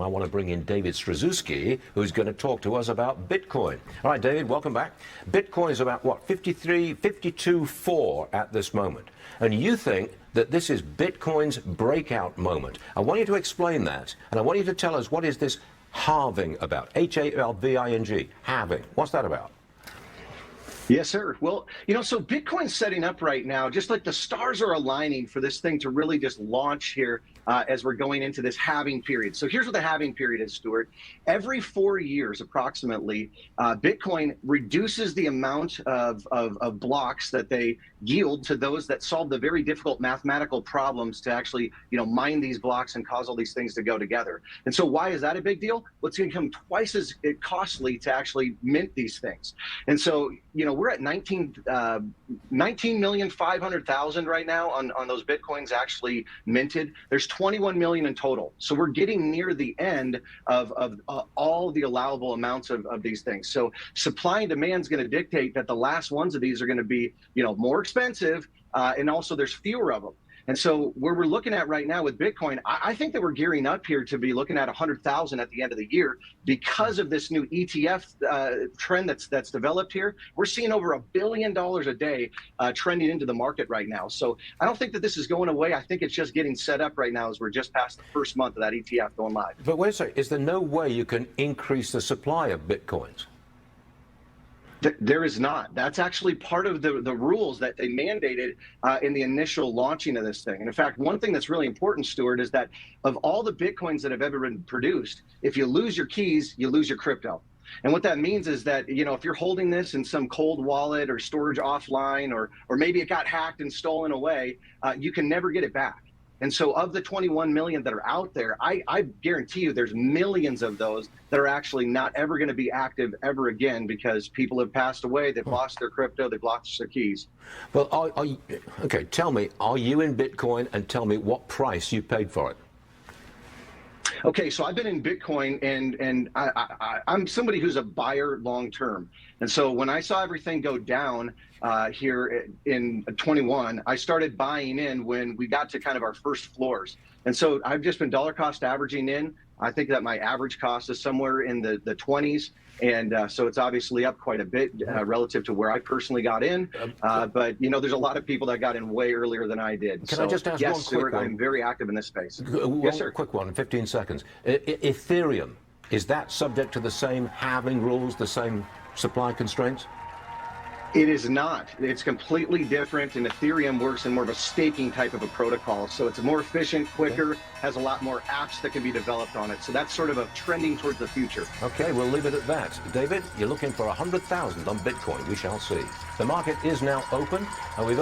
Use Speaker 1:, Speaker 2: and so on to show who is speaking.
Speaker 1: I want to bring in David Stryzewski, who's going to talk to us about Bitcoin. All right, David, welcome back. Bitcoin is about, what, 52.4 at this moment. And you think that this is Bitcoin's breakout moment. I want you to explain that, and I want you to tell us what is this halving about? H-A-L-V-I-N-G, halving. What's that about?
Speaker 2: Yes, sir. Well, so Bitcoin's setting up right now, just like the stars are aligning for this thing to really just launch here as we're going into this halving period. So here's what the halving period is, Stuart. Every 4 years, approximately, Bitcoin reduces the amount of blocks that they yield to those that solve the very difficult mathematical problems to actually, mine these blocks and cause all these things to go together. And so why is that a big deal? Well, it's going to become twice as costly to actually mint these things. And so, we're at 19,500,000 right now on those Bitcoins actually minted. There's 21 million in total. So we're getting near the end of all the allowable amounts of these things. So supply and demand is going to dictate that the last ones of these are going to be, more expensive, and also there's fewer of them. And so where we're looking at right now with Bitcoin, I think that we're gearing up here to be looking at 100,000 at the end of the year because of this new ETF trend that's developed here. We're seeing over $1 billion a day trending into the market right now. So I don't think that this is going away. I think it's just getting set up right now as we're just past the first month of that ETF going live.
Speaker 1: But wait a second, is there no way you can increase the supply of Bitcoins?
Speaker 2: There is not. That's actually part of the rules that they mandated in the initial launching of this thing. And in fact, one thing that's really important, Stuart, is that of all the Bitcoins that have ever been produced, if you lose your keys, you lose your crypto. And what that means is that, if you're holding this in some cold wallet or storage offline, or maybe it got hacked and stolen away, you can never get it back. And so of the 21 million that are out there, I guarantee you there's millions of those that are actually not ever going to be active ever again because people have passed away, they've lost their crypto, they've lost their keys.
Speaker 1: Well, okay, tell me, are you in Bitcoin, and tell me what price you paid for it?
Speaker 2: Okay, so I've been in Bitcoin, and I'm somebody who's a buyer long term. And so when I saw everything go down here in 21, I started buying in when we got to kind of our first floors. And so I've just been dollar cost averaging in. I think that my average cost is somewhere in the 20s. And so it's obviously up quite a bit relative to where I personally got in. But, there's a lot of people that got in way earlier than I did.
Speaker 1: Can I just ask
Speaker 2: yes,
Speaker 1: one quick
Speaker 2: Stuart,
Speaker 1: one?
Speaker 2: I'm very active in this space.
Speaker 1: Yes, sir. Quick one, 15 seconds. Ethereum, is that subject to the same halving rules, the same supply constraints?
Speaker 2: It is not. It's completely different, and Ethereum works in more of a staking type of a protocol. So it's more efficient, quicker, has a lot more apps that can be developed on it. So that's sort of a trending towards the future.
Speaker 1: Okay, we'll leave it at that. David, you're looking for 100,000 on Bitcoin. We shall see. The market is now open, and we've